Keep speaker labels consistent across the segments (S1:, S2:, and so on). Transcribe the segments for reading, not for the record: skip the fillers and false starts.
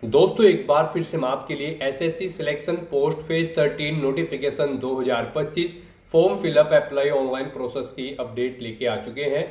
S1: दोस्तों एक बार फिर से मैं आपके लिए SSC selection post phase 13 notification 2025 form fill up apply online process की अपडेट लेके आ चुके हैं।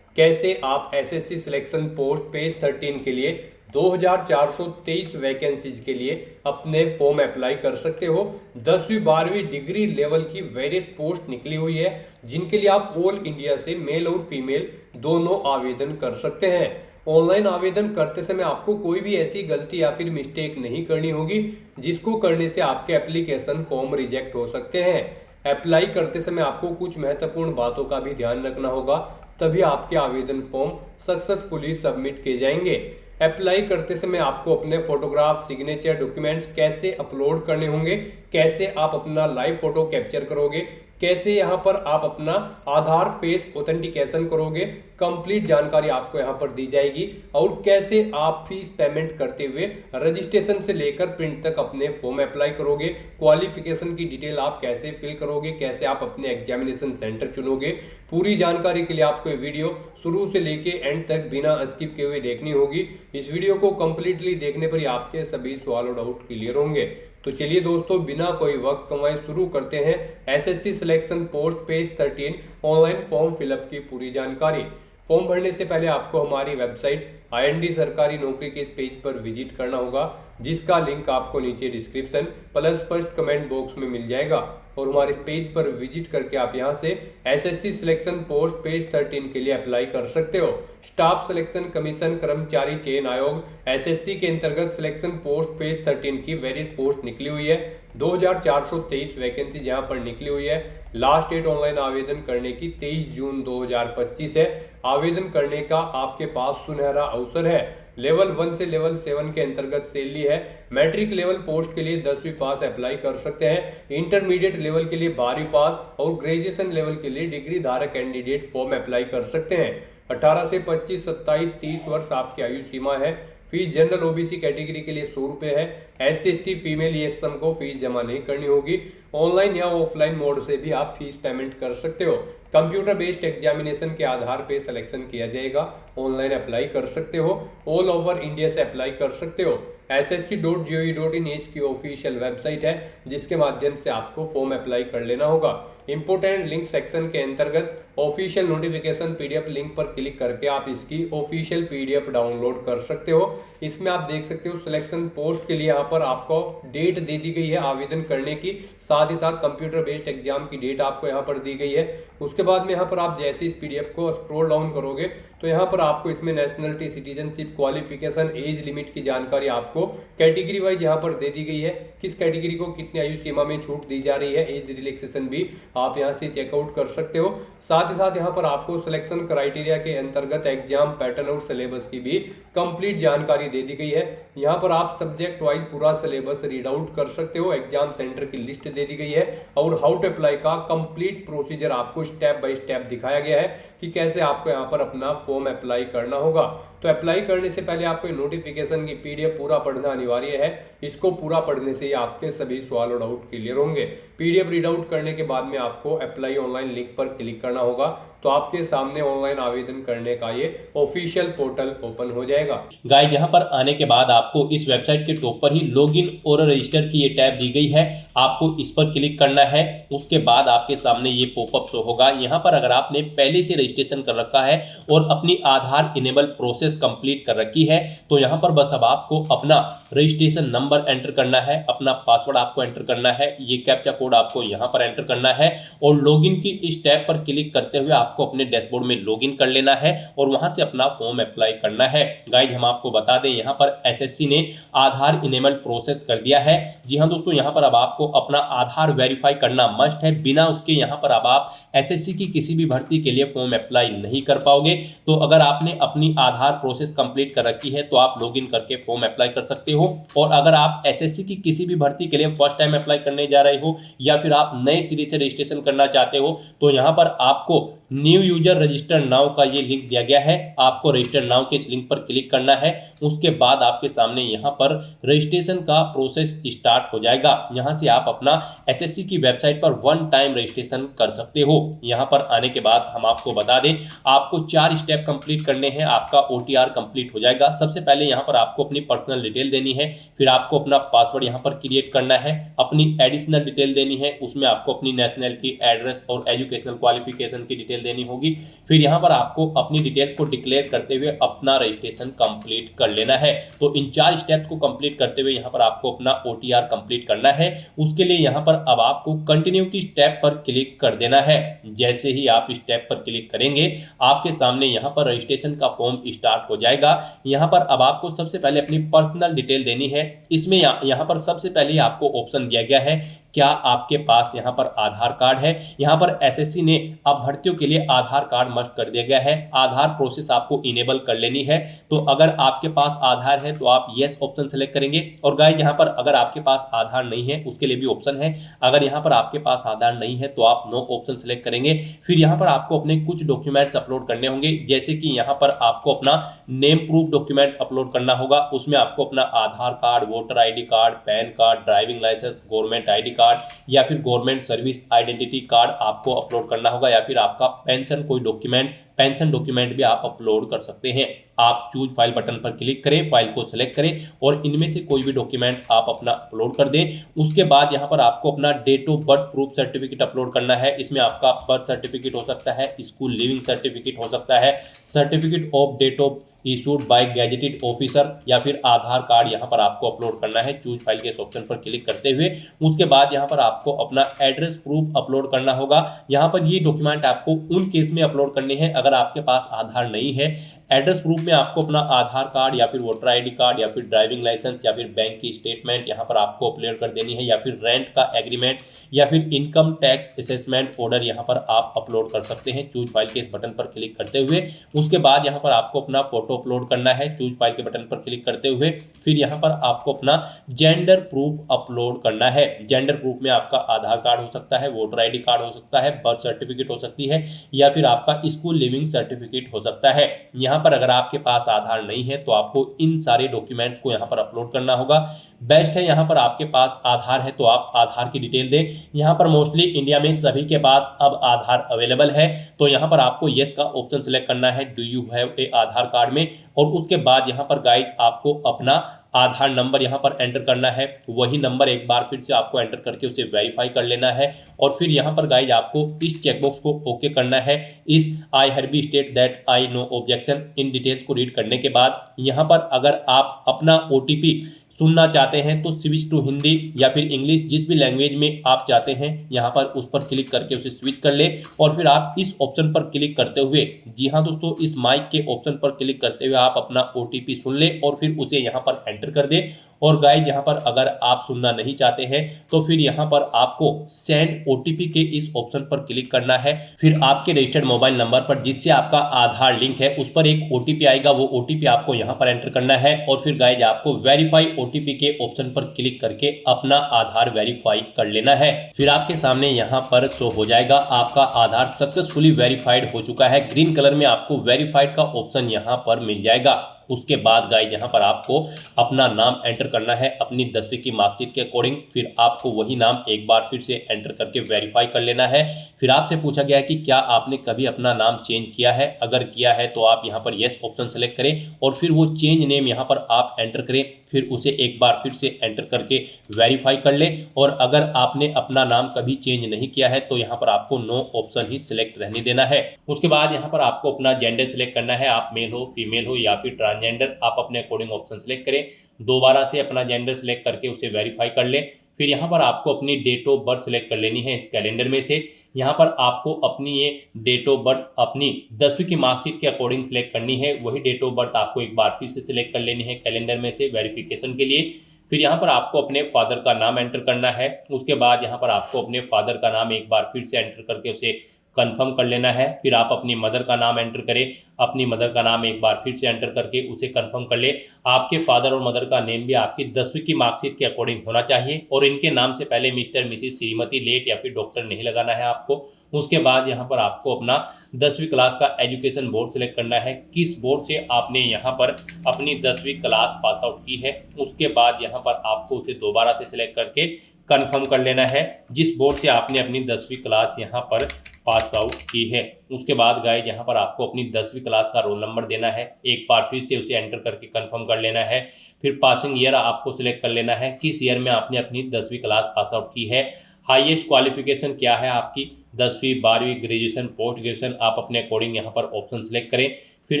S1: कैसे आप एसएससी सिलेक्शन पोस्ट फेज 13 के लिए 2423 वैकेंसीज के लिए अपने फॉर्म अप्लाई कर सकते हो। 10वीं 12वीं डिग्री लेवल की वेरियस पोस्ट निकली हुई है जिनके लिए आप ऑल इंडिया से मेल और फीमेल दोनों आवेदन कर सकते हैं। ऑनलाइन आवेदन करते समय आपको कोई भी ऐसी गलती या फिर मिस्टेक नहीं करनी होगी जिसको करने से आपके एप्लीकेशन फॉर्म रिजेक्ट हो सकते हैं। अप्लाई करते समय आपको कुछ महत्वपूर्ण बातों का भी ध्यान रखना होगा, तभी आपके आवेदन फॉर्म सक्सेसफुली सबमिट किए जाएंगे। अप्लाई करते समय आपको अपने फोटोग्राफ, सिग्नेचर, डॉक्यूमेंट्स कैसे अपलोड करने होंगे, कैसे आप अपना लाइव फोटो कैप्चर करोगे, कैसे यहाँ पर आप अपना आधार फेस ऑथेंटिकेशन करोगे, कंप्लीट जानकारी आपको यहाँ पर दी जाएगी। और कैसे आप फीस पेमेंट करते हुए रजिस्ट्रेशन से लेकर प्रिंट तक अपने फॉर्म अप्लाई करोगे, क्वालिफिकेशन की डिटेल आप कैसे फिल करोगे, कैसे आप अपने एग्जामिनेशन सेंटर चुनोगे। पूरी जानकारी के लिए आपको ये वीडियो शुरू से लेके एंड तक बिना स्किप किए हुए देखनी होगी। इस वीडियो को कंप्लीटली देखने पर ही आपके सभी सवाल और डाउट क्लियर होंगे। तो चलिए दोस्तों बिना कोई वक्त कमाए शुरू करते हैं SSC selection post page 13 online form fill up की पूरी जानकारी। फॉर्म भरने से पहले आपको हमारी वेबसाइट IND सरकारी नौकरी के इस पेज पर विजिट करना होगा, जिसका लिंक आपको नीचे description plus first comment box में मिल जाएगा। और हमारे इस पेज पर विजिट करके आप यहां से एसएससी सिलेक्शन पोस्ट पेज 13 के लिए अप्लाई कर सकते हो। स्टाफ सिलेक्शन कमीशन कर्मचारी चयन आयोग एसएससी के अंतर्गत सिलेक्शन पोस्ट पेज 13 की वेरियस पोस्ट निकली हुई है। 2423 वैकेंसी जहां पर निकली हुई है। लास्ट डेट ऑनलाइन आवेदन करने की 23 जून 2025 है। आवेदन करने का आपके पास सुनहरा अवसर है। लेवल 1 से लेवल 7 के अंतर्गत सैलरी है। मैट्रिक लेवल पोस्ट के लिए 10वीं पास अप्लाई कर सकते हैं। इंटरमीडिएट लेवल के लिए 12वीं पास और ग्रेजुएशन लेवल के लिए डिग्री धारक कैंडिडेट फॉर्म अप्लाई कर सकते हैं। 18 से 25, 27, 30 वर्ष आपकी आयु सीमा है। फीस जनरल ओबीसी कैटेगरी के लिए 100 रुपये है। SC/ST फीमेल ESM को फीस जमा नहीं करनी होगी। ऑनलाइन या ऑफलाइन मोड से भी आप फीस पेमेंट कर सकते हो। कंप्यूटर बेस्ड एग्जामिनेशन के आधार पे सिलेक्शन किया जाएगा। ऑनलाइन अप्लाई कर सकते हो। ऑल ओवर इंडिया से अप्लाई कर सकते हो। ssc.gov.in की ऑफिशियल वेबसाइट है, जिसके माध्यम से आपको फॉर्म अप्लाई कर लेना होगा। इंपोर्टेंट लिंक सेक्शन के अंतर्गत ऑफिशियल नोटिफिकेशन PDF लिंक पर क्लिक करके आप इसकी ऑफिशियल PDF डाउनलोड कर सकते हो। इसमें आप देख सकते हो सिलेक्शन पोस्ट के लिए यहाँ पर आपको डेट दे दी गई है आवेदन करने की, साथ ही साथ कंप्यूटर बेस्ड एग्जाम की डेट आपको यहाँ पर दी गई है। उसके बाद में यहाँ पर आप जैसे इस PDF को स्क्रॉल डाउन करोगे तो यहाँ पर आपको इसमें nationality, citizenship, qualification, age limit की जानकारी आपको कैटेगरी वाइज यहाँ पर दे दी गई है। किस कैटेगरी को कितनी आयु सीमा में छूट दी जा रही है, एज रिलैक्सेशन भी आप यहाँ से चेकआउट कर सकते हो। साथ ही साथ यहाँ पर आपको सिलेक्शन क्राइटेरिया के अंतर्गत एग्जाम पैटर्न और सिलेबस की भी कंप्लीट जानकारी दे दी गई है। यहाँ पर आप सब्जेक्ट वाइज पूरा सिलेबस रीड आउट कर सकते हो। एग्जाम सेंटर की लिस्ट दे दी गई है और हाउ टू अप्लाई का कंप्लीट प्रोसीजर आपको स्टेप बाय स्टेप दिखाया गया है कि कैसे आपको यहाँ पर अपना फॉर्म अप्लाई करना होगा। तो अप्लाई करने से पहले आपको नोटिफिकेशन की PDF पूरा पढ़ना अनिवार्य है। इसको पूरा पढ़ने से ही आपके सभी सवाल और डाउट क्लियर होंगे। PDF रीड आउट करने के बाद में आपको अप्लाई ऑनलाइन लिंक पर क्लिक करना होगा, तो आपके सामने ऑनलाइन आवेदन करने का ये ऑफिशियल पोर्टल ओपन हो जाएगा।
S2: गाइस यहाँ पर आने के बाद आपको इस वेबसाइट के टॉप पर ही लॉगिन और रजिस्टर की ये टैब दी गई है। आपको इस पर क्लिक करना है। उसके बाद आपके सामने ये पॉपअप शो होगा। यहाँ पर अगर आपने पहले से रजिस्ट्रेशन कर रखा है और अपनी आधार इनेबल प्रोसेस कंप्लीट कर रखी है तो यहाँ पर बस अब आपको अपना रजिस्ट्रेशन नंबर एंटर करना है, अपना पासवर्ड आपको एंटर करना है, ये कैप्चा कोड आपको यहाँ पर एंटर करना है और लॉगिन की इस टैब पर क्लिक करते हुए आपको अपने डैशबोर्ड में लॉगिन कर लेना है और वहां से अपना फॉर्म अप्लाई करना है। गाइस हम आपको बता दें यहाँ पर SSC ने आधार इनेबल प्रोसेस कर दिया है। जी हाँ दोस्तों, यहाँ पर अब आपको अपना आधार वेरीफाई करना मस्ट है। बिना उसके यहाँ पर अब आप SSC की किसी भी भर्ती के लिए फॉर्म अप्लाई नहीं कर पाओगे। तो अगर आपने अपनी आधार प्रोसेस कंप्लीट कर रखी है तो आप लॉगिन करके फॉर्म अप्लाई कर सकते हो। और अगर आप SSC की किसी भी भर्ती के लिए फर्स्ट टाइम अप्लाई करने जा रहे हो या फिर आप नए सिरे से रजिस्ट्रेशन करना चाहते हो तो यहाँ पर आपको न्यू यूजर रजिस्टर नाउ का ये लिंक दिया गया है, आपको रजिस्टर नाउ के इस लिंक पर क्लिक करना है। उसके बाद आपके सामने यहाँ पर रजिस्ट्रेशन का प्रोसेस स्टार्ट हो जाएगा। यहाँ से आप अपना एसएससी की वेबसाइट पर वन टाइम रजिस्ट्रेशन कर सकते हो। यहाँ पर आने के बाद हम आपको बता दें, आपको 4 स्टेप कंप्लीट करने हैं, आपका ओटीआर कंप्लीट हो जाएगा। सबसे पहले यहाँ पर आपको अपनी पर्सनल डिटेल देनी है, फिर आपको अपना पासवर्ड यहाँ पर क्रिएट करना है, अपनी एडिशनल डिटेल देनी है, उसमें आपको अपनी नेशनलिटी, एड्रेस और एजुकेशनल क्वालिफिकेशन की डिटेल देनी होगी। फिर यहाँ पर आपको अपनी डिटेल्स को डिक्लेयर करते हुए अपना रजिस्ट्रेशन कंप्लीट कर लेना है। तो इन 4 स्टेप्स को कंप्लीट करते हुए यहाँ पर आपको अपना ओटीआर कंप्लीट करना है। उसके लिए यहाँ पर अब आपको कंटिन्यू की स्टेप पर क्लिक कर देना है। जैसे ही आप स्टेप पर क्लिक करेंगे, आपके सामने यहाँ पर रजिस्ट्रेशन का फॉर्म स्टार्ट हो जाएगा। यहाँ पर अब आपको सबसे पहले अपनी पर्सनल डिटेल देनी है। इसमें यहाँ पर सबसे पहले आपको ऑप्शन दिया गया है, क्या आपके पास यहाँ पर आधार कार्ड है। यहाँ पर एसएससी ने अब भर्तियों के लिए आधार कार्ड मस्ट कर दिया गया है। आधार प्रोसेस आपको इनेबल कर लेनी है। तो अगर आपके पास आधार है तो आप यस ऑप्शन सेलेक्ट करेंगे। और गाइस यहाँ पर अगर आपके पास आधार नहीं है उसके लिए भी ऑप्शन है। अगर यहाँ पर आपके पास आधार नहीं है तो आप नो ऑप्शन सेलेक्ट करेंगे। फिर यहाँ पर आपको अपने कुछ डॉक्यूमेंट्स अपलोड करने होंगे, जैसे कि यहाँ पर आपको अपना नेम प्रूफ डॉक्यूमेंट अपलोड करना होगा। उसमें आपको अपना Aadhaar card, voter ID card, PAN card, driving licence, government ID card या फिर गवर्नमेंट सर्विस आइडेंटिटी कार्ड आपको अपलोड करना होगा, या फिर आपका पेंशन कोई डॉक्यूमेंट, पेंशन डॉक्यूमेंट भी आप अपलोड कर सकते हैं। आप चूज फाइल बटन पर क्लिक करें, फाइल को सिलेक्ट करें और इनमें से कोई भी डॉक्यूमेंट आप अपना अपलोड कर दें। उसके बाद यहाँ पर आपको अपना date of birth proof certificate upload करना है। इसमें आपका बर्थ सर्टिफिकेट हो सकता है, स्कूल लिविंग सर्टिफिकेट हो सकता है, certificate of date of issued by gazetted officer, या फिर आधार कार्ड यहाँ पर आपको अपलोड करना है। चूज फाइल के इस ऑप्शन पर क्लिक करते हुए उसके बाद यहाँ पर आपको अपना एड्रेस प्रूफ अपलोड करना होगा। यहाँ पर ये डॉक्यूमेंट आपको उन केस में अपलोड करने हैं अगर आपके पास आधार नहीं है। एड्रेस प्रूफ में आपको अपना आधार कार्ड या फिर वोटर आईडी कार्ड या फिर ड्राइविंग लाइसेंस या फिर बैंक की स्टेटमेंट यहाँ पर आपको अपलोड कर देनी है, या फिर रेंट का एग्रीमेंट या फिर इनकम टैक्स असेसमेंट ऑर्डर यहाँ पर आप अपलोड कर सकते हैं। चूज फाइल के इस बटन पर क्लिक करते हुए उसके बाद यहाँ पर आपको अपना फोटो अपलोड करना है। चूज फाइल के बटन पर क्लिक करते हुए फिर यहाँ पर आपको अपना जेंडर प्रूफ अपलोड करना है। जेंडर प्रूफ में आपका आधार कार्ड हो सकता है, वोटर आईडी कार्ड हो सकता है, बर्थ सर्टिफिकेट हो सकती है, या फिर आपका स्कूल लिविंग सर्टिफिकेट हो सकता है। यहाँ पर अगर आपके पास आधार नहीं है तो आपको इन सारे डॉक्यूमेंट्स को यहाँ पर अपलोड करना होगा। बेस्ट है यहाँ पर आपके पास आधार है तो आप आधार की डिटेल दें। यहाँ पर मोस्टली इंडिया में सभी के पास अब आधार अवेलेबल है, तो यहाँ पर आपको यस का ऑप्शन सेलेक्ट करना है, do you have a Aadhaar card में। और उसके बाद यहाँ पर गाइड आपको अपना आधार नंबर यहाँ पर एंटर करना है। वही नंबर एक बार फिर से आपको एंटर करके उसे वेरीफाई कर लेना है। और फिर यहाँ पर गाइज आपको इस चेकबॉक्स को ओके करना है। इस I hereby state that I no objection इन डिटेल्स को रीड करने के बाद यहाँ पर अगर आप अपना ओटीपी सुनना चाहते हैं तो स्विच टू हिंदी या फिर इंग्लिश, जिस भी लैंग्वेज में आप चाहते हैं यहाँ पर उस पर क्लिक करके उसे स्विच कर ले। और फिर आप इस ऑप्शन पर क्लिक करते हुए, जी हाँ दोस्तों, इस माइक के ऑप्शन पर क्लिक करते हुए आप अपना ओटीपी सुन ले और फिर उसे यहाँ पर एंटर कर दे। और गाइज यहाँ पर अगर आप सुनना नहीं चाहते हैं तो फिर यहाँ पर आपको सेंड ओटीपी के इस ऑप्शन पर क्लिक करना है। फिर आपके रजिस्टर्ड मोबाइल नंबर पर जिससे आपका आधार लिंक है उस पर एक ओटीपी आएगा, वो ओटीपी आपको यहाँ पर एंटर करना है। और फिर गाइज आपको वेरीफाई ओटीपी के ऑप्शन पर क्लिक करके अपना आधार वेरीफाई कर लेना है। फिर आपके सामने यहाँ पर शो हो जाएगा आपका आधार सक्सेसफुली वेरीफाइड हो चुका है। ग्रीन कलर में आपको वेरीफाइड का ऑप्शन यहाँ पर मिल जाएगा। उसके बाद गाइज यहाँ पर आपको अपना नाम एंटर करना है अपनी 10वीं की मार्कशीट के अकॉर्डिंग। फिर आपको वही नाम एक बार फिर से एंटर करके वेरीफाई कर लेना है। फिर आपसे पूछा गया है कि क्या आपने कभी अपना नाम चेंज किया है। अगर किया है तो आप यहाँ पर यस ऑप्शन सेलेक्ट करें और फिर वो चेंज नेम यहाँ पर आप एंटर करें। फिर उसे एक बार फिर से एंटर करके वेरीफाई कर ले। और अगर आपने अपना नाम कभी चेंज नहीं किया है तो यहाँ पर आपको नो ऑप्शन ही सिलेक्ट रहने देना है। उसके बाद यहाँ पर आपको अपना जेंडर सिलेक्ट करना है, आप मेल हो, फीमेल हो या फिर ट्रांसजेंडर, आप अपने अकॉर्डिंग ऑप्शन सेलेक्ट करें। दोबारा से अपना जेंडर सेलेक्ट करके उसे वेरीफाई कर लें। फिर यहाँ पर आपको अपनी डेट ऑफ बर्थ सेलेक्ट कर लेनी है इस कैलेंडर में से। यहाँ पर आपको अपनी ये डेट ऑफ बर्थ अपनी 10वीं की मार्कशीट के अकॉर्डिंग सेलेक्ट करनी है। वही डेट ऑफ बर्थ आपको एक बार फिर से सिलेक्ट कर लेनी है कैलेंडर में से वेरिफिकेशन के लिए। फिर यहाँ पर आपको अपने फादर का नाम एंटर करना है। उसके बाद यहाँ पर आपको अपने फादर का नाम एक बार फिर से एंटर करके उसे कंफर्म कर लेना है। फिर आप अपनी मदर का नाम एंटर करें, अपनी मदर का नाम एक बार फिर से एंटर करके उसे कंफर्म कर ले। आपके फादर और मदर का नेम भी आपकी 10वीं की मार्कशीट के अकॉर्डिंग होना चाहिए और इनके नाम से पहले मिस्टर, मिसिस, श्रीमती, लेट या फिर डॉक्टर नहीं लगाना है आपको। उसके बाद यहाँ पर आपको अपना 10वीं क्लास का एजुकेशन बोर्ड सेलेक्ट करना है, किस बोर्ड से आपने यहाँ पर अपनी 10वीं क्लास पास आउट की है। उसके बाद यहाँ पर आपको उसे दोबारा से सिलेक्ट करके कंफर्म कर लेना है जिस बोर्ड से आपने अपनी 10वीं क्लास यहाँ पर पास आउट की है। उसके बाद गाइस यहाँ पर आपको अपनी 10वीं क्लास का रोल नंबर देना है, एक बार फिर से उसे एंटर करके कंफर्म कर लेना है। फिर पासिंग ईयर आपको सिलेक्ट कर लेना है, किस ईयर में आपने अपनी 10वीं क्लास पास आउट की है। हाईएस्ट क्वालिफिकेशन क्या है आपकी, 10वीं, 12वीं, ग्रेजुएशन, पोस्ट ग्रेजुएशन, आप अपने अकॉर्डिंग यहाँ पर ऑप्शन सेलेक्ट करें। फिर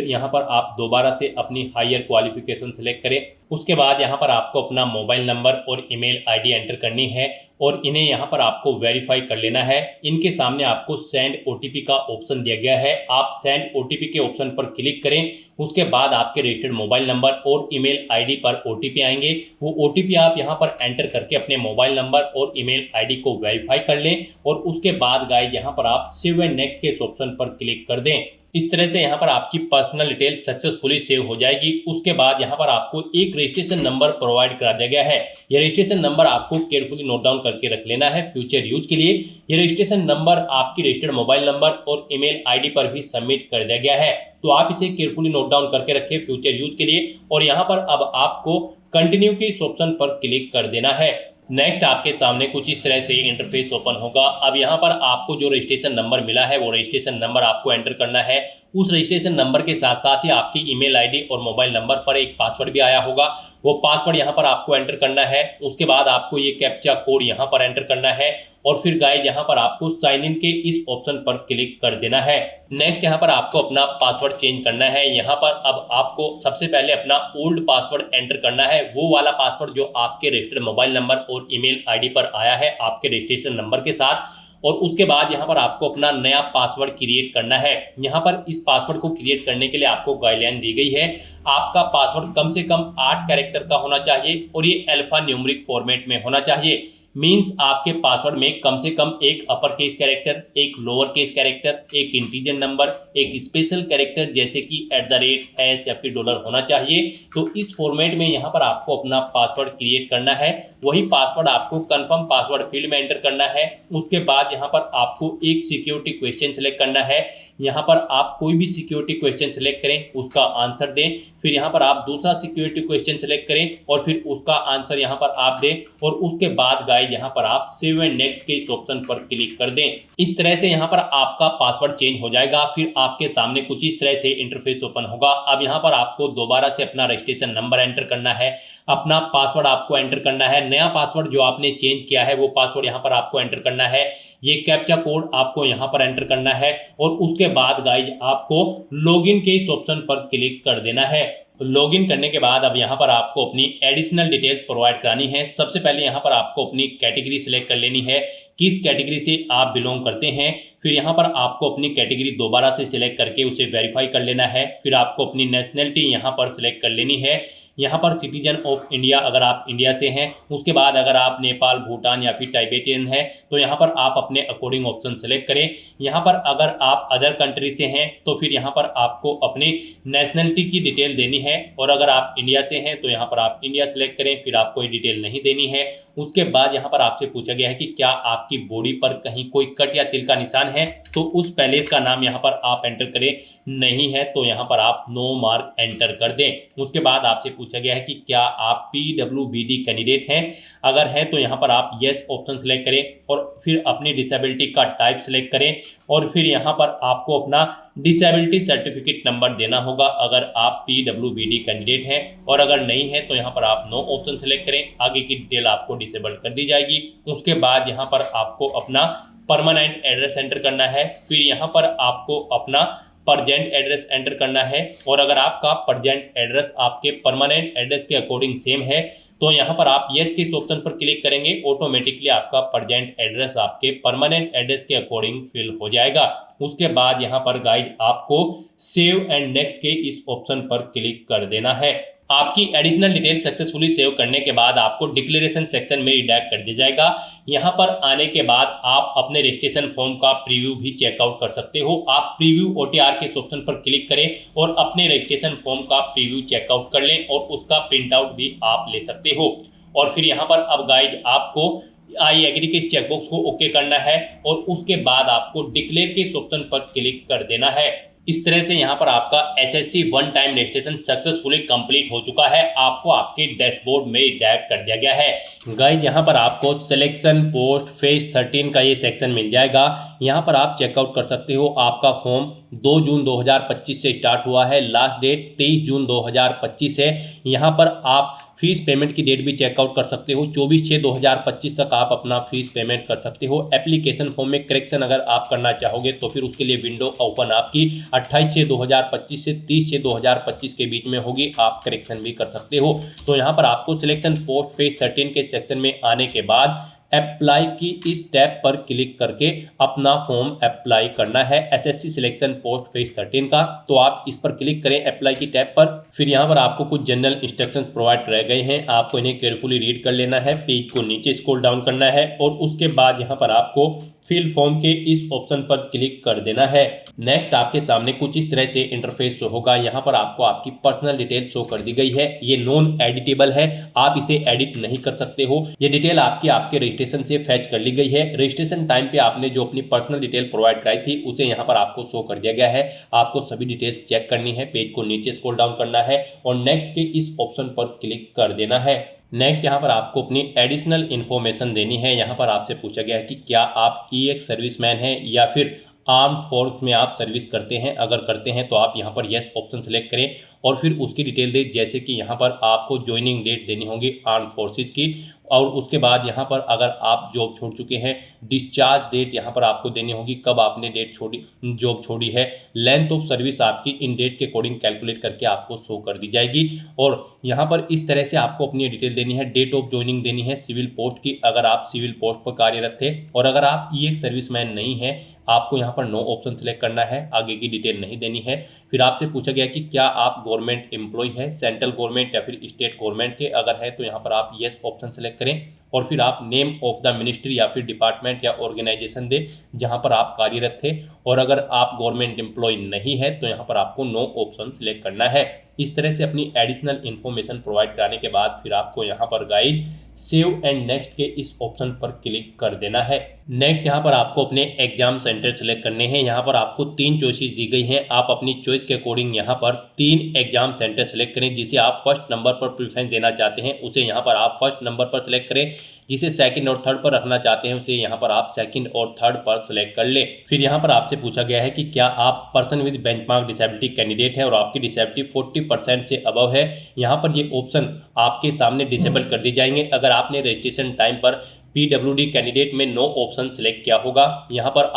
S2: यहाँ पर आप दोबारा से अपनी हायर क्वालिफिकेशन सेलेक्ट करें। उसके बाद यहाँ पर आपको अपना मोबाइल नंबर और ईमेल आईडी एंटर करनी है और इन्हें यहाँ पर आपको वेरीफाई कर लेना है। इनके सामने आपको सेंड ओटीपी का ऑप्शन दिया गया है, आप सेंड ओटीपी के ऑप्शन पर क्लिक करें। उसके बाद आपके रजिस्टर्ड मोबाइल नंबर और ईमेल आईडी पर ओटीपी आएंगे, वो ओटीपी आप यहाँ पर एंटर करके अपने मोबाइल नंबर और ईमेल आईडी को वेरीफाई कर लें और उसके बाद गाइस यहाँ पर आप सेव एंड नेक्स्ट के इस ऑप्शन पर क्लिक कर दें। इस तरह से यहाँ पर आपकी पर्सनल डिटेल सक्सेसफुली सेव हो जाएगी। उसके बाद यहाँ पर आपको एक रजिस्ट्रेशन नंबर प्रोवाइड करा दिया गया है, यह रजिस्ट्रेशन नंबर आपको केयरफुली नोट डाउन करके रख लेना है फ्यूचर यूज के लिए। यह रजिस्ट्रेशन नंबर आपकी रजिस्टर्ड मोबाइल नंबर और ईमेल आईडी पर भी सबमिट कर दिया गया है, तो आप इसे केयरफुली नोट डाउन करके रखें फ्यूचर यूज के लिए। और यहाँ पर अब आपको कंटिन्यू के इस ऑप्शन पर क्लिक कर देना है। नेक्स्ट आपके सामने कुछ इस तरह से इंटरफेस ओपन होगा। अब यहाँ पर आपको जो रजिस्ट्रेशन नंबर मिला है वो रजिस्ट्रेशन नंबर आपको एंटर करना है। उस रजिस्ट्रेशन नंबर के साथ साथ ही आपकी ईमेल आईडी और मोबाइल नंबर पर एक पासवर्ड भी आया होगा, वो पासवर्ड यहाँ पर आपको एंटर करना है। उसके बाद आपको ये कैप्चा कोड यहाँ पर एंटर करना है और फिर गाइस यहाँ पर आपको साइन इन के इस ऑप्शन पर क्लिक कर देना है। नेक्स्ट यहाँ पर आपको अपना पासवर्ड चेंज करना है। यहाँ पर अब आपको सबसे पहले अपना ओल्ड पासवर्ड एंटर करना है, वो वाला पासवर्ड जो आपके रजिस्टर्ड मोबाइल नंबर और ईमेल आईडी पर आया है आपके रजिस्ट्रेशन नंबर के साथ। और उसके बाद यहाँ पर आपको अपना नया पासवर्ड क्रिएट करना है। यहाँ पर इस पासवर्ड को क्रिएट करने के लिए आपको गाइडलाइन दी गई है, आपका पासवर्ड कम से कम 8 कैरेक्टर का होना चाहिए और ये अल्फा न्यूमेरिक फॉर्मेट में होना चाहिए। मींस आपके पासवर्ड में कम से कम एक अपर केस कैरेक्टर, एक लोअर केस कैरेक्टर, एक इंटीजर नंबर, एक स्पेशल कैरेक्टर जैसे कि @ या फिर डॉलर होना चाहिए। तो इस फॉर्मेट में यहाँ पर आपको अपना पासवर्ड क्रिएट करना है, वही पासवर्ड आपको कंफर्म पासवर्ड फील्ड में एंटर करना है। उसके बाद यहाँ पर आपको एक सिक्योरिटी क्वेश्चन सेलेक्ट करना है, यहाँ पर आप कोई भी सिक्योरिटी क्वेश्चन सेलेक्ट करें, उसका आंसर दें। फिर यहाँ पर आप दूसरा सिक्योरिटी क्वेश्चन सेलेक्ट करें और फिर उसका आंसर यहाँ पर आप दें और उसके बाद गाइस यहाँ पर आप सेव एंड नेक्स्ट के इस ऑप्शन पर क्लिक कर दें। इस तरह से यहाँ पर आपका पासवर्ड चेंज हो जाएगा। फिर आपके सामने कुछ इस तरह से इंटरफेस ओपन होगा। अब यहाँ पर आपको दोबारा से अपना रजिस्ट्रेशन नंबर एंटर करना है, अपना पासवर्ड आपको एंटर करना है, नया पासवर्ड जो आपने चेंज किया है वो पासवर्ड यहाँ पर आपको एंटर करना है, ये कैप्चा कोड आपको यहाँ पर एंटर करना है और उसके बाद गाइस आपको लॉगिन के इस ऑप्शन पर क्लिक कर देना है। लॉगिन करने के बाद अब यहाँ पर आपको अपनी एडिशनल डिटेल्स प्रोवाइड करानी है। सबसे पहले यहाँ पर आपको अपनी कैटेगरी सिलेक्ट कर लेनी है, किस कैटेगरी से आप बिलोंग करते हैं। फिर यहाँ पर आपको अपनी कैटेगरी दोबारा से सिलेक्ट करके उसे वेरीफाई कर लेना है। फिर आपको अपनी नेशनलिटी यहाँ पर सिलेक्ट कर लेनी है, यहाँ पर सिटीजन ऑफ इंडिया अगर आप इंडिया से हैं। उसके बाद अगर आप नेपाल, भूटान या फिर टाइबेटियन हैं तो यहाँ पर आप अपने अकॉर्डिंग ऑप्शन सेलेक्ट करें। यहाँ पर अगर आप अदर कंट्री से हैं तो फिर यहाँ पर आपको अपनी नेशनलिटी की डिटेल देनी है और अगर आप इंडिया से हैं तो यहाँ पर आप इंडिया सेलेक्ट करें, फिर आपको ये डिटेल नहीं देनी है। उसके बाद यहाँ पर आपसे पूछा गया है कि क्या आपकी बॉडी पर कहीं कोई कट या तिल का निशान है, तो उस पैलेस का नाम यहाँ पर आप एंटर करें, नहीं है तो यहाँ पर आप नो मार्क एंटर कर दें। उसके बाद आपसे पूछा गया है कि क्या आप PWBD कैंडिडेट हैं, अगर है तो यहाँ पर आप येस ऑप्शन सेलेक्ट करें और फिर अपनी डिसेबिलिटी का टाइप सेलेक्ट करें और फिर यहाँ पर आपको अपना डिसेबिलिटी सर्टिफिकेट नंबर देना होगा अगर आप PWBD कैंडिडेट हैं और अगर नहीं है तो यहाँ पर आप नो ऑप्शन सेलेक्ट करें, आगे की डिटेल आपको डिसेबल कर दी जाएगी। उसके बाद यहाँ पर आपको अपना परमानेंट एड्रेस एंटर करना है, फिर यहाँ पर आपको अपना परजेंट एड्रेस एंटर करना है और अगर आपका परजेंट एड्रेस आपके परमानेंट एड्रेस के अकॉर्डिंग सेम है तो यहाँ पर आप येस के इस ऑप्शन पर क्लिक करेंगे, ऑटोमेटिकली आपका परजेंट एड्रेस आपके परमानेंट एड्रेस के अकॉर्डिंग फिल हो जाएगा। उसके बाद यहाँ पर गाइस आपको सेव एंड नेक्स्ट के इस ऑप्शन पर क्लिक कर देना है। आपकी एडिशनल डिटेल सक्सेसफुली सेव करने के बाद आपको डिक्लेरेशन सेक्शन में रिडायरेक्ट कर दिया जाएगा। यहाँ पर आने के बाद आप अपने रजिस्ट्रेशन फॉर्म का प्रीव्यू भी चेकआउट कर सकते हो। आप प्रीव्यू OTR के इस ऑप्शन पर क्लिक करें और अपने रजिस्ट्रेशन फॉर्म का प्रीव्यू चेकआउट कर लें और उसका प्रिंट आउट भी आप ले सकते हो। और फिर यहाँ पर अब गाइज आपको आई एग्री के चेकबॉक्स को ओके करना है और उसके बाद आपको डिक्लेयर के इस ऑप्शन पर क्लिक कर देना है। इस तरह से यहाँ पर आपका SSC one time registration successfully complete हो चुका है। आपको आपके डैशबोर्ड में डायरेक्ट कर दिया गया है। गाइज यहाँ पर आपको सिलेक्शन पोस्ट फेज 13 का ये सेक्शन मिल जाएगा। यहाँ पर आप चेकआउट कर सकते हो। आपका फॉर्म 2 जून 2025 से स्टार्ट हुआ है। लास्ट डेट 23 जून 2025 है। यहाँ पर आप फीस पेमेंट की डेट भी चेकआउट कर सकते हो। 24/6/2025 तक आप अपना फीस पेमेंट कर सकते हो। एप्लीकेशन फॉर्म में करेक्शन अगर आप करना चाहोगे तो फिर उसके लिए विंडो ओपन आपकी 28/6/2025 से 30/6/2025 के बीच में होगी। आप करेक्शन भी कर सकते हो। तो यहाँ पर आपको सिलेक्शन पोस्ट फेज 13 के सेक्शन में आने के बाद अप्लाई की इस टैब पर क्लिक करके अपना फॉर्म अप्लाई करना है SSC सिलेक्शन पोस्ट फेज 13 का। तो आप इस पर क्लिक करें अप्लाई की टैब पर। फिर यहाँ पर आपको कुछ जनरल इंस्ट्रक्शंस प्रोवाइड कराए गए हैं। आपको इन्हें केयरफुली रीड कर लेना है। पेज को नीचे स्क्रॉल डाउन करना है और उसके बाद यहाँ पर आपको फिल फॉर्म के इस ऑप्शन पर क्लिक कर देना है। नेक्स्ट आपके सामने कुछ इस तरह से इंटरफेस शो होगा। यहाँ पर आपको आपकी पर्सनल डिटेल शो कर दी गई है। ये नॉन एडिटेबल है, आप इसे एडिट नहीं कर सकते हो। ये डिटेल आपके रजिस्ट्रेशन से फैच कर ली गई है। रजिस्ट्रेशन टाइम पे आपने जो अपनी पर्सनल डिटेल प्रोवाइड कराई थी उसे यहाँ पर आपको शो कर दिया गया है। आपको सभी डिटेल्स चेक करनी है। पेज को नीचे स्क्रॉल डाउन करना है और नेक्स्ट के इस ऑप्शन पर क्लिक कर देना है। नेक्स्ट यहाँ पर आपको अपनी एडिशनल इन्फॉर्मेशन देनी है। यहाँ पर आपसे पूछा गया है कि क्या आप EX सर्विसमैन हैं या फिर आर्म फोर्स में आप सर्विस करते हैं। अगर करते हैं तो आप यहाँ पर यस ऑप्शन सेलेक्ट करें और फिर उसकी डिटेल दें। जैसे कि यहाँ पर आपको ज्वाइनिंग डेट देनी होगी आर्म फोर्सेस की और उसके बाद यहाँ पर अगर आप जॉब छोड़ चुके हैं डिस्चार्ज डेट यहाँ पर आपको देनी होगी, कब आपने जॉब छोड़ी है। लेंथ ऑफ सर्विस आपकी इन डेट के अकॉर्डिंग कैलकुलेट करके आपको शो कर दी जाएगी। और यहाँ पर इस तरह से आपको अपनी डिटेल देनी है। डेट ऑफ ज्वाइनिंग देनी है सिविल पोस्ट की, अगर आप सिविल पोस्ट पर कार्यरत थे। और अगर आप EX सर्विसमैन नहीं है आपको यहाँ पर नो ऑप्शन सेलेक्ट करना है, आगे की डिटेल नहीं देनी है। फिर आपसे पूछा गया कि क्या आप गवर्नमेंट एम्प्लॉय है, सेंट्रल गवर्नमेंट या फिर स्टेट गवर्नमेंट के। अगर है तो यहाँ पर आप यस ऑप्शन सेलेक्ट करें और फिर आप नेम ऑफ द मिनिस्ट्री या फिर डिपार्टमेंट या ऑर्गेनाइजेशन दें जहाँ पर आप कार्यरत थे। और अगर आप गवर्नमेंट एम्प्लॉय नहीं है तो यहाँ पर आपको नो ऑप्शन सेलेक्ट करना है। इस तरह से अपनी एडिशनल इन्फॉर्मेशन प्रोवाइड कराने के बाद फिर आपको यहाँ पर गाइड सेव एंड नेक्स्ट के इस ऑप्शन पर क्लिक कर देना है। नेक्स्ट यहाँ पर आपको अपने एग्जाम सेंटर सेलेक्ट करने हैं। यहाँ पर आपको 3 चॉइसेस दी गई हैं। आप अपनी चॉइस के अकॉर्डिंग यहाँ पर 3 एग्जाम सेंटर सेलेक्ट करें। जिसे आप फर्स्ट नंबर पर प्रेफरेंस देना चाहते हैं उसे यहाँ पर आप फर्स्ट नंबर पर सेलेक्ट करें। जिसे सेकंड और थर्ड पर रखना चाहते हैं उसे यहाँ पर आप सेकंड और थर्ड पर सेलेक्ट कर ले। फिर यहाँ पर आपसे पूछा गया है कि क्या आप person with benchmark disability candidate है और आपकी डिसेबिलिटी 40% से अबव है। यहाँ पर ये ऑप्शन आपके सामने डिसेबल कर दिए जाएंगे अगर आपने रजिस्ट्रेशन टाइम पर PWD कैंडिडेट में नो ऑप्शन सेलेक्ट किया होगा। यहाँ पर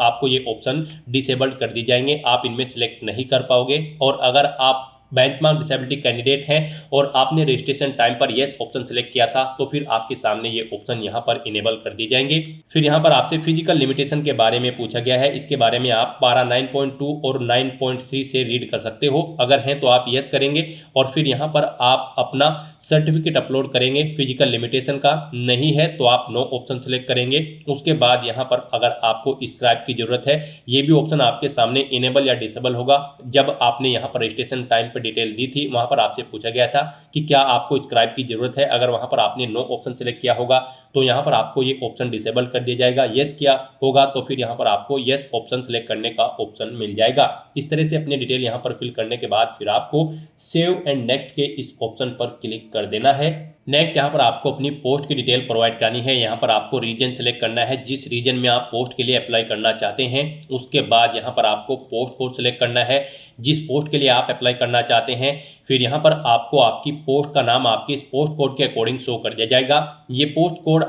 S2: आपको ये ऑप्शन डिसेबल्ड कर दी जाएंगे, आप इनमें सेलेक्ट नहीं कर पाओगे। और अगर आप बेंचमार्क डिसेबिलिटी कैंडिडेट हैं और आपने रजिस्ट्रेशन टाइम पर यस ऑप्शन सेलेक्ट किया था तो फिर आपके सामने ये ऑप्शन यहाँ पर इनेबल कर दिए जाएंगे। फिर यहाँ पर आपसे फिजिकल लिमिटेशन के बारे में पूछा गया है। इसके बारे में आप पारा 9.2 और 9.3 से रीड कर सकते हो। अगर हैं तो आप यस करेंगे और फिर यहाँ पर आप अपना सर्टिफिकेट अपलोड करेंगे फिजिकल लिमिटेशन का। नहीं है तो आप नो ऑप्शन सेलेक्ट करेंगे। उसके बाद यहाँ पर अगर आपको स्क्राइब की जरूरत है ये भी ऑप्शन आपके सामने इनेबल या डिसेबल होगा। जब आपने यहाँ पर रजिस्ट्रेशन टाइम डिटेल दी थी वहां पर आपसे पूछा गया था कि क्या आपको स्क्राइब की जरूरत है। अगर वहां पर आपने नो ऑप्शन सेलेक्ट किया होगा तो यहाँ पर आपको ये ऑप्शन डिसेबल कर दिया जाएगा। यस किया होगा तो फिर यहाँ पर आपको यस ऑप्शन सेलेक्ट करने का ऑप्शन मिल जाएगा। इस तरह से अपनी डिटेल यहाँ पर फिल करने के बाद फिर आपको सेव एंड नेक्स्ट के इस ऑप्शन पर क्लिक कर देना है। नेक्स्ट यहाँ पर आपको अपनी पोस्ट की डिटेल प्रोवाइड करानी है। यहाँ पर आपको रीजन सेलेक्ट करना है, जिस रीजन में आप पोस्ट के लिए अप्लाई करना चाहते हैं। उसके बाद यहाँ पर आपको पोस्ट कोड सेलेक्ट करना है, जिस पोस्ट के लिए आप अप्लाई करना चाहते हैं। फिर यहाँ पर आपको आपकी पोस्ट का नाम आपके इस पोस्ट कोड के अकॉर्डिंग शो कर दिया जाएगा। ये पोस्ट कोड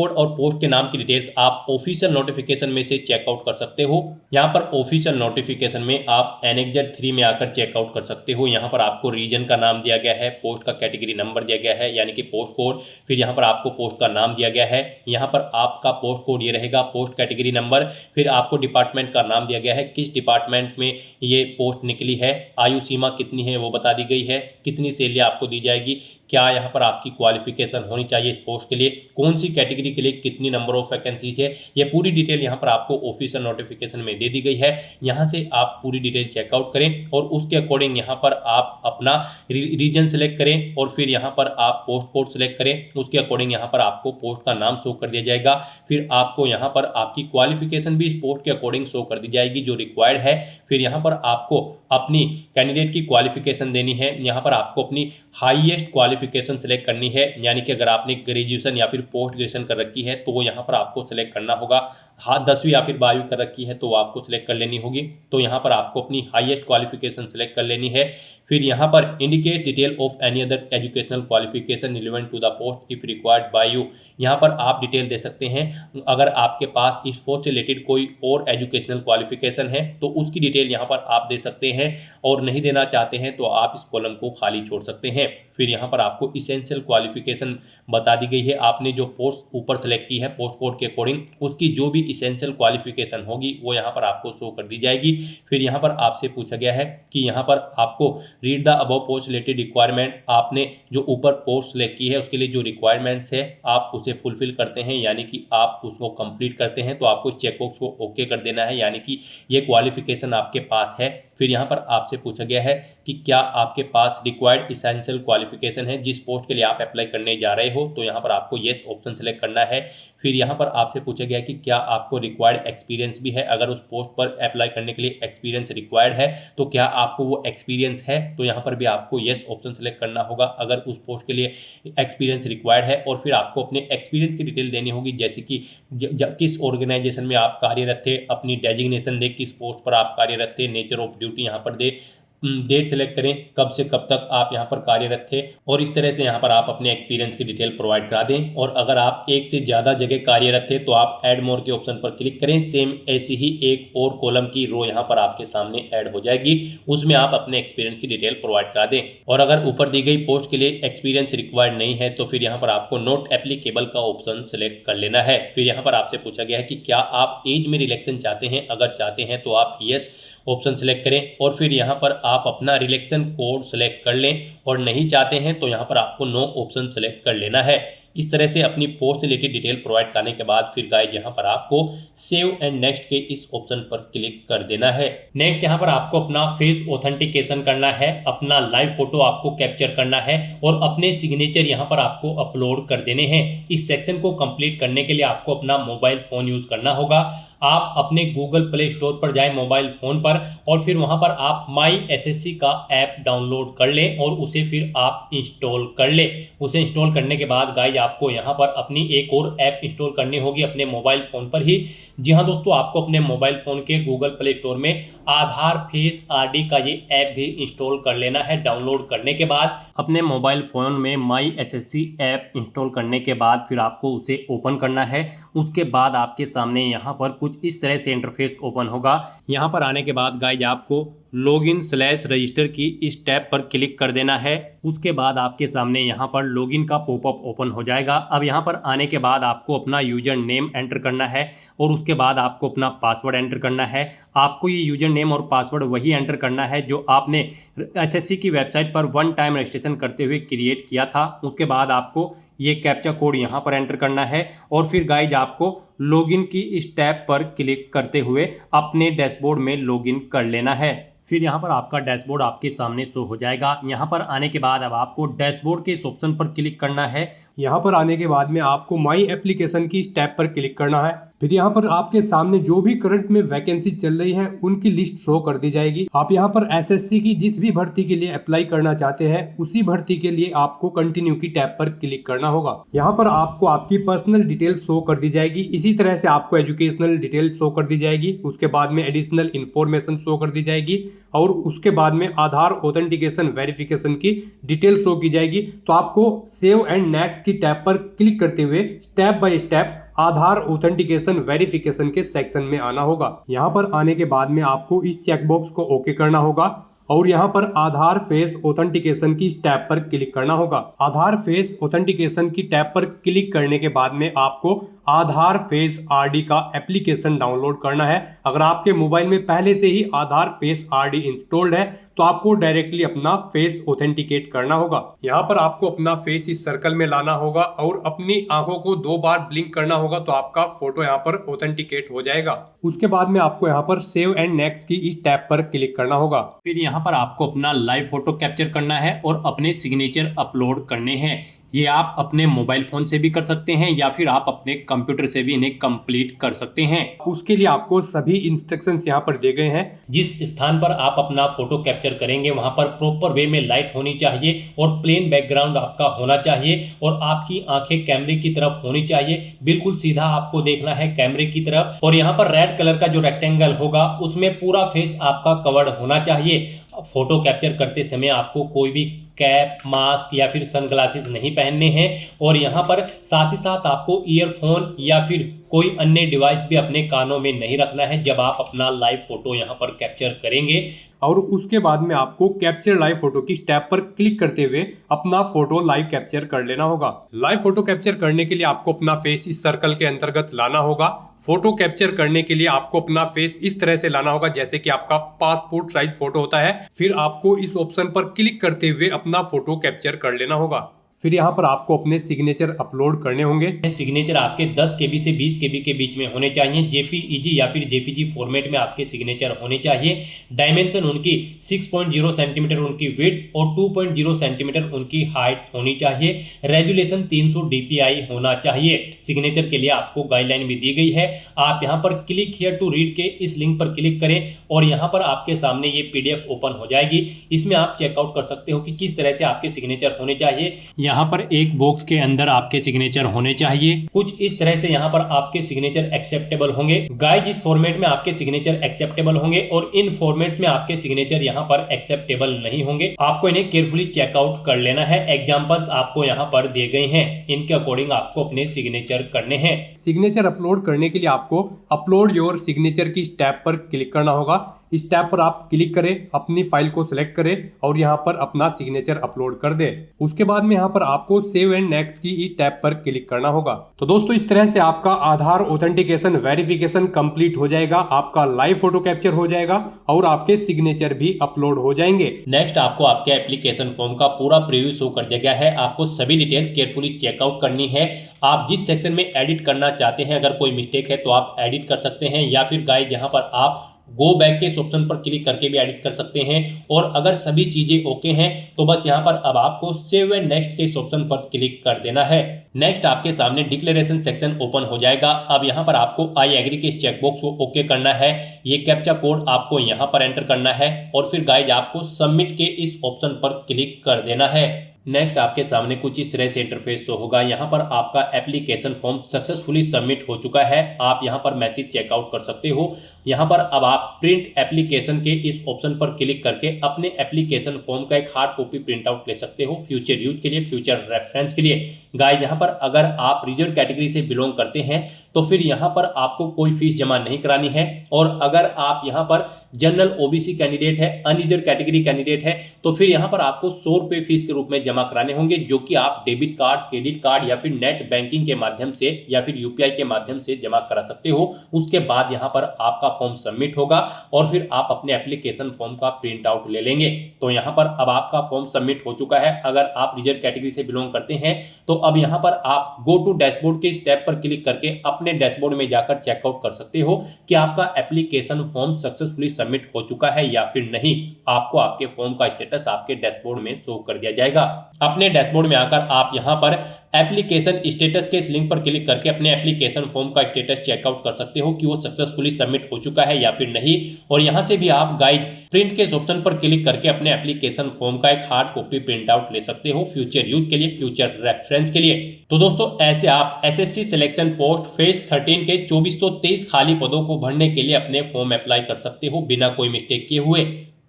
S2: और पोस्ट के नाम की डिटेल्स आप ऑफिशियल नोटिफिकेशन में से चेकआउट कर सकते हो। यहाँ पर ऑफिशियल नोटिफिकेशन में आप एनेक्जर 3 में आकर चेकआउट कर सकते हो। यहाँ पर आपको रीजन का नाम दिया गया है, पोस्ट का कैटेगरी नंबर दिया गया है यानी कि पोस्ट कोड। फिर यहाँ पर आपको पोस्ट का नाम दिया गया है, यहाँ पर आपका पोस्ट कोड ये रहेगा, पोस्ट कैटेगरी नंबर, फिर आपको डिपार्टमेंट का नाम दिया गया है, किस डिपार्टमेंट में ये पोस्ट निकली है, आयु सीमा कितनी है वो बता दी गई है, कितनी सैलरी आपको दी जाएगी, क्या यहाँ पर आपकी क्वालिफिकेशन होनी चाहिए इस पोस्ट के लिए, कौन सी कैटेगरी के लिए कितनी नंबर ऑफ वैकेंसीज है, ये पूरी डिटेल यहाँ पर आपको ऑफिशियल नोटिफिकेशन में दे दी गई है। यहाँ से आप पूरी डिटेल चेकआउट करें और उसके अकॉर्डिंग यहाँ पर आप अपना रीजन सेलेक्ट करें और फिर यहाँ पर आप पोस्ट कोड सेलेक्ट करें, उसके अकॉर्डिंग यहाँ पर आपको पोस्ट का नाम शो कर दिया जाएगा। फिर आपको यहाँ पर आपकी क्वालिफिकेशन भी इस पोस्ट के अकॉर्डिंग शो कर दी जाएगी जो रिक्वायर्ड है। फिर यहाँ पर आपको अपनी कैंडिडेट की क्वालिफिकेशन देनी है, यहाँ पर आपको अपनी हाईएस्ट क्वालिफिकेशन सेलेक्ट करनी है, यानी कि अगर आपने ग्रेजुएशन या फिर पोस्ट ग्रेजुएशन कर रखी है तो वो यहाँ पर आपको सेलेक्ट करना होगा। हाँ 10वीं या फिर 12वीं कर रखी है तो आपको सेलेक्ट कर लेनी होगी, तो यहाँ पर आपको अपनी हाईएस्ट क्वालिफिकेशन सेलेक्ट कर लेनी है। फिर यहाँ पर indicate detail of any other educational qualification relevant to the post if required by you, यहाँ पर आप डिटेल दे सकते हैं अगर आपके पास इस पोस्ट से रिलेटेड कोई और एजुकेशनल क्वालिफिकेशन है तो उसकी डिटेल यहाँ पर आप दे सकते हैं, और नहीं देना चाहते हैं तो आप इस कॉलम को खाली छोड़ सकते हैं। फिर यहाँ पर आपको इसेंशियल क्वालिफिकेशन बता दी गई है, आपने जो पोस्ट ऊपर सेलेक्ट की है पोस्ट कोड के अकॉर्डिंग उसकी जो भी इसेंशियल क्वालिफिकेशन होगी वो यहाँ पर आपको शो कर दी जाएगी। फिर यहाँ पर आपसे पूछा गया है कि यहाँ पर आपको read the above post related requirement, आपने जो ऊपर पोस्ट सेलेक्ट की है उसके लिए जो रिक्वायरमेंट्स है आप उसे फुलफिल करते हैं, यानी कि आप उसको कंप्लीट करते हैं, तो आपको चेकबॉक्स को ओके कर देना है, यानी कि ये क्वालिफिकेशन आपके पास है। फिर यहाँ पर आपसे पूछा गया है कि क्या आपके पास रिक्वायर्ड इसेंशियल क्वालिफिकेशन है जिस पोस्ट के लिए आप अप्लाई करने जा रहे हो, तो यहाँ पर आपको येस ऑप्शन सेलेक्ट करना है। फिर यहाँ पर आपसे पूछा गया कि क्या आपको रिक्वायर्ड एक्सपीरियंस भी है, अगर उस पोस्ट पर अप्लाई करने के लिए एक्सपीरियंस रिक्वायर्ड है तो क्या आपको वो एक्सपीरियंस है, तो यहाँ पर भी आपको येस ऑप्शन सेलेक्ट करना होगा अगर उस पोस्ट के लिए एक्सपीरियंस रिक्वायर्ड है। और फिर आपको अपने एक्सपीरियंस की डिटेल देनी होगी, जैसे कि किस ऑर्गेनाइजेशन में आप कार्यरत थे, अपनी डेजिग्नेशन दे, किस पोस्ट पर आप कार्यरत थे, नेचर ऑफ ड्यूटी यहाँ पर दे, डेट सेलेक्ट करें कब से कब तक आप यहाँ पर कार्यरत थे, और इस तरह से यहाँ पर आप अपने एक्सपीरियंस की डिटेल प्रोवाइड करा दें। और अगर आप एक से ज़्यादा जगह कार्यरत थे तो आप ऐड मोर के ऑप्शन पर क्लिक करें, सेम ऐसी ही एक और कॉलम की रो यहाँ पर आपके सामने ऐड हो जाएगी, उसमें आप अपने एक्सपीरियंस की डिटेल प्रोवाइड करा दें। और अगर ऊपर दी गई पोस्ट के लिए एक्सपीरियंस रिक्वायर्ड नहीं है तो फिर यहाँ पर आपको नॉट एप्लीकेबल का ऑप्शन सेलेक्ट कर लेना है। फिर यहाँ पर आपसे पूछा गया है कि क्या आप एज में रिलैक्सेशन चाहते हैं, अगर चाहते हैं तो आप यस ऑप्शन सेलेक्ट करें, और फिर यहाँ पर आप अपना रिलेक्शन कोड सेलेक्ट कर लें, और नहीं चाहते हैं तो यहाँ पर आपको नो ऑप्शन सेलेक्ट कर लेना है। इस तरह से अपनी पोस्ट से रिलेटेड डिटेल प्रोवाइड करने के बाद फिर गाइस यहाँ पर आपको सेव एंड नेक्स्ट के इस ऑप्शन पर क्लिक कर देना है। नेक्स्ट यहाँ पर आपको अपना फेस ऑथेंटिकेशन करना है, अपना लाइव फोटो आपको कैप्चर करना है और अपने सिग्नेचर यहाँ पर आपको अपलोड कर देने हैं। इस सेक्शन को कंप्लीट करने के लिए आपको अपना मोबाइल फोन यूज करना होगा। आप अपने गूगल प्ले स्टोर पर जाएं मोबाइल फ़ोन पर, और फिर वहां पर आप माई एसएससी का ऐप डाउनलोड कर लें और उसे फिर आप इंस्टॉल कर लें। उसे इंस्टॉल करने के बाद गाइज आपको यहां पर अपनी एक और ऐप इंस्टॉल करनी होगी अपने मोबाइल फ़ोन पर ही। जी हाँ दोस्तों, आपको अपने मोबाइल फ़ोन के गूगल प्ले स्टोर में आधार फेस आरडी का ये ऐप भी इंस्टॉल कर लेना है। डाउनलोड करने के बाद अपने मोबाइल फ़ोन में माई एसएससी ऐप इंस्टॉल करने के बाद फिर आपको उसे ओपन करना है। उसके बाद आपके सामने यहाँ पर कुछ इस तरह से इंटरफेस ओपन होगा। यहाँ पर आने के बाद गाइज आपको लॉगिन/रजिस्टर की इस टैब पर क्लिक कर देना है। उसके बाद आपके सामने यहाँ पर लॉगिन का पॉपअप ओपन हो जाएगा। अब यहाँ पर आने के बाद आपको अपना यूजर नेम एंटर करना है और उसके बाद आपको अपना पासवर्ड एंटर करना है। आपको ये यूजर नेम और पासवर्ड वही एंटर करना है जो आपने एसएससी की वेबसाइट पर वन टाइम रजिस्ट्रेशन करते हुए क्रिएट किया था। उसके बाद आपको ये कैप्चा कोड यहाँ पर एंटर करना है और फिर गाइज आपको लॉगिन की इस टैब पर क्लिक करते हुए अपने डैशबोर्ड में लॉगिन कर लेना है। फिर यहाँ पर आपका डैशबोर्ड आपके सामने शो हो जाएगा। यहाँ पर आने के बाद अब आपको डैशबोर्ड के इस ऑप्शन पर क्लिक करना है।
S1: यहाँ पर आने के बाद में आपको माई एप्लीकेशन की इस टैब पर क्लिक करना है। फिर यहाँ पर आपके सामने जो भी करंट में वैकेंसी चल रही है उनकी लिस्ट शो कर दी जाएगी। आप यहाँ पर एसएससी की जिस भी भर्ती के लिए अप्लाई करना चाहते हैं उसी भर्ती के लिए आपको कंटिन्यू की टैब पर क्लिक करना होगा। यहाँ पर आपको आपकी पर्सनल डिटेल शो कर दी जाएगी। इसी तरह से आपको एजुकेशनल डिटेल शो कर दी जाएगी। उसके बाद में एडिशनल इंफॉर्मेशन शो कर दी जाएगी और उसके बाद में आधार ऑथेंटिकेशन वेरिफिकेशन की डिटेल शो की जाएगी। तो आपको सेव एंड नेक्स्ट की टैब पर क्लिक करते हुए step by step Aadhaar authentication verification के सेक्शन में आना होगा। यहाँ पर आने के बाद में आपको इस चेकबॉक्स को ओके करना होगा और यहाँ पर आधार फेस ऑथेंटिकेशन की टैब पर क्लिक करना होगा। आधार फेस ऑथेंटिकेशन की टैब पर क्लिक करने के बाद में आपको आधार फेस आरडी का एप्लीकेशन डाउनलोड करना है। अगर आपके मोबाइल में पहले से ही आधार फेस आरडी इंस्टॉल्ड है तो आपको डायरेक्टली अपना फेस ऑथेंटिकेट करना होगा। यहाँ पर आपको अपना फेस इस सर्कल में लाना होगा और अपनी आंखों को 2 बार ब्लिंक करना होगा तो आपका फोटो यहाँ पर ऑथेंटिकेट हो जाएगा। उसके बाद में आपको यहाँ पर सेव एंड नेक्स्ट की इस टैब पर क्लिक करना होगा।
S2: फिर यहाँ पर आपको अपना लाइव फोटो कैप्चर करना है और अपने सिग्नेचर अपलोड करने हैं। ये आप अपने मोबाइल फोन से भी कर सकते हैं या फिर आप अपने कंप्यूटर से भी इन्हें कंप्लीट कर सकते हैं।
S1: उसके लिए आपको सभी इंस्ट्रक्शंस यहाँ पर दिए गए हैं।
S2: जिस स्थान पर आप अपना फोटो कैप्चर करेंगे वहां पर प्रॉपर वे में लाइट होनी चाहिए और प्लेन बैकग्राउंड आपका होना चाहिए और आपकी आंखें कैमरे की तरफ होनी चाहिए। बिल्कुल सीधा आपको देखना है कैमरे की तरफ और यहाँ पर रेड कलर का जो रेक्टेंगल होगा उसमें पूरा फेस आपका कवर्ड होना चाहिए। फोटो कैप्चर करते समय आपको कोई भी कैप, मास्क या फिर सनग्लासेस नहीं पहनने हैं और यहाँ पर साथ ही साथ आपको ईयरफोन या फिर कोई अन्य डिवाइस भी अपने कानों में नहीं रखना है जब आप अपना लाइव फोटो यहाँ पर कैप्चर करेंगे।
S1: और उसके बाद में आपको कैप्चर लाइव फोटो की टैब पर क्लिक करते हुए अपना फोटो लाइव कैप्चर कर लेना होगा। लाइव फोटो कैप्चर करने के लिए आपको अपना फेस इस सर्कल के अंतर्गत लाना होगा। फोटो कैप्चर करने के लिए आपको अपना फेस इस तरह से लाना होगा जैसे कि आपका पासपोर्ट साइज फोटो होता है। फिर आपको इस ऑप्शन पर क्लिक करते हुए अपना फोटो कैप्चर कर लेना होगा। फिर यहाँ पर आपको अपने सिग्नेचर अपलोड करने होंगे।
S2: सिग्नेचर आपके 10 KB से 20 KB के बीच में होने चाहिए। जेपीईजी या फिर जेपीजी फॉर्मेट में आपके सिग्नेचर होने चाहिए। डायमेंशन उनकी 6.0 सेंटीमीटर उनकी विड्थ और 2.0 सेंटीमीटर उनकी हाइट होनी चाहिए। रेजुलेशन 300 DPI होना चाहिए। सिग्नेचर के लिए आपको गाइडलाइन भी दी गई है। आप यहाँ पर क्लिक हियर टू रीड के इस लिंक पर क्लिक करें और यहाँ पर आपके सामने ये PDF ओपन हो जाएगी। इसमें आप चेकआउट कर सकते हो कि किस तरह से आपके सिग्नेचर होने चाहिए। यहाँ पर एक बॉक्स के अंदर आपके सिग्नेचर होने चाहिए। कुछ इस तरह से यहाँ पर आपके सिग्नेचर एक्सेप्टेबल होंगे। गाइस, इस फॉर्मेट में आपके सिग्नेचर एक्सेप्टेबल होंगे और इन फॉर्मेट्स में आपके सिग्नेचर यहाँ पर एक्सेप्टेबल नहीं होंगे। आपको इन्हें केयरफुली चेकआउट कर लेना है। एग्जांपल्स आपको यहाँ पर दिए गए हैं, इनके अकॉर्डिंग आपको अपने सिग्नेचर करने हैं।
S1: सिग्नेचर अपलोड करने के लिए आपको अपलोड योर सिग्नेचर की टैब पर क्लिक करना होगा। इस टैब पर आप क्लिक करें, अपनी फाइल को सिलेक्ट करें और यहाँ पर अपना सिग्नेचर अपलोड कर दें। उसके बाद में यहाँ पर आपको सेव एंड नेक्स्ट की इस टैब पर क्लिक करना होगा। तो दोस्तों, इस तरह से आपका आधार ऑथेंटिकेशन वेरिफिकेशन कंप्लीट हो जाएगा, आपका लाइव फोटो कैप्चर हो जाएगा और आपके सिग्नेचर भी अपलोड हो जाएंगे।
S2: नेक्स्ट आपको आपके एप्लीकेशन फॉर्म का पूरा प्रीव्यू शो कर दिया गया है। आपको सभी डिटेल्स केयरफुली चेकआउट करनी है। आप जिस सेक्शन में एडिट करना चाहते हैं, अगर कोई मिस्टेक है तो आप एडिट कर सकते हैं या फिर गाइस यहाँ पर आप गो बैक के इस ऑप्शन पर क्लिक करके भी एडिट कर सकते हैं। और अगर सभी चीजें ओके हैं तो बस यहाँ पर अब आपको सेव एंड नेक्स्ट के इस ऑप्शन पर क्लिक कर देना है। नेक्स्ट आपके सामने डिक्लेरेशन सेक्शन ओपन हो जाएगा। अब यहाँ पर आपको आई एग्री के इस चेकबॉक्स को ओके करना है। ये कैप्चा कोड आपको यहाँ पर एंटर करना है और फिर गाइज आपको सबमिट के इस ऑप्शन पर क्लिक कर देना है। नेक्स्ट आपके सामने कुछ इस तरह से इंटरफेस शो होगा। यहाँ पर आपका एप्लीकेशन फॉर्म सक्सेसफुली सबमिट हो चुका है। आप यहाँ पर मैसेज चेकआउट कर सकते हो। यहाँ पर अब आप प्रिंट एप्लीकेशन के इस ऑप्शन पर क्लिक करके अपने एप्लीकेशन फॉर्म का एक हार्ड कॉपी प्रिंट आउट ले सकते हो, फ्यूचर यूज के लिए, फ्यूचर रेफरेंस के लिए। गाइस, यहाँ पर अगर आप रिजर्व कैटेगरी से बिलोंग करते हैं तो फिर यहाँ पर आपको कोई फीस जमा नहीं करानी है। और अगर आप यहाँ पर जनरल ओबीसी कैंडिडेट है, अनरिजर्व कैटेगरी कैंडिडेट है, तो फिर यहाँ पर आपको 100 रुपये फीस के रूप में जमा कराने होंगे, जो कि आप डेबिट कार्ड, क्रेडिट कार्ड या फिर नेट बैंकिंग के माध्यम से या फिर यूपीआई के माध्यम से जमा करा सकते हो। उसके बाद यहाँ पर आपका फॉर्म सबमिट होगा और फिर आप अपने एप्लीकेशन फॉर्म का प्रिंट आउट ले लेंगे। तो यहाँ पर अब आपका फॉर्म सबमिट हो चुका है। अगर आप रिजर्व कैटेगरी से बिलोंग करते हैं तो अब यहाँ पर आप गो टू डैशबोर्ड के स्टेप पर क्लिक करके अपने डैशबोर्ड में जाकर चेकआउट कर सकते हो कि आपका एप्लीकेशन फॉर्म सक्सेसफुली सबमिट हो चुका है या फिर नहीं। आपको आपके फॉर्म का स्टेटस आपके डैशबोर्ड में शो कर दिया जाएगा। अपने डैशबोर्ड में आकर आप यहाँ पर एप्लीकेशन स्टेटस के इस लिंक पर क्लिक करके अपने एप्लीकेशन फॉर्म का स्टेटस चेकआउट कर सकते हो कि वो सक्सेसफुली सबमिट हो चुका है या फिर नहीं। और यहाँ से भी आप गाइड प्रिंट के इस ऑप्शन पर क्लिक करके अपने एप्लीकेशन फॉर्म का एक हार्ड कॉपी प्रिंट आउट ले सकते हो, फ्यूचर यूज के लिए, फ्यूचर रेफरेंस के लिए। तो दोस्तों, ऐसे आप एसएससी सिलेक्शन पोस्ट फेज 13 के 2423 खाली पदों को भरने के लिए अपने फॉर्म अप्लाई कर सकते हो बिना कोई मिस्टेक किए हुए।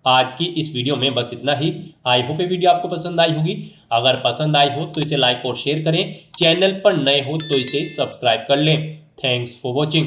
S2: आज की इस वीडियो में बस इतना ही। आई होप ये वीडियो आपको पसंद आई होगी। अगर पसंद आई हो तो इसे लाइक और शेयर करें। चैनल पर नए हो तो इसे सब्सक्राइब कर लें। Thanks for watching.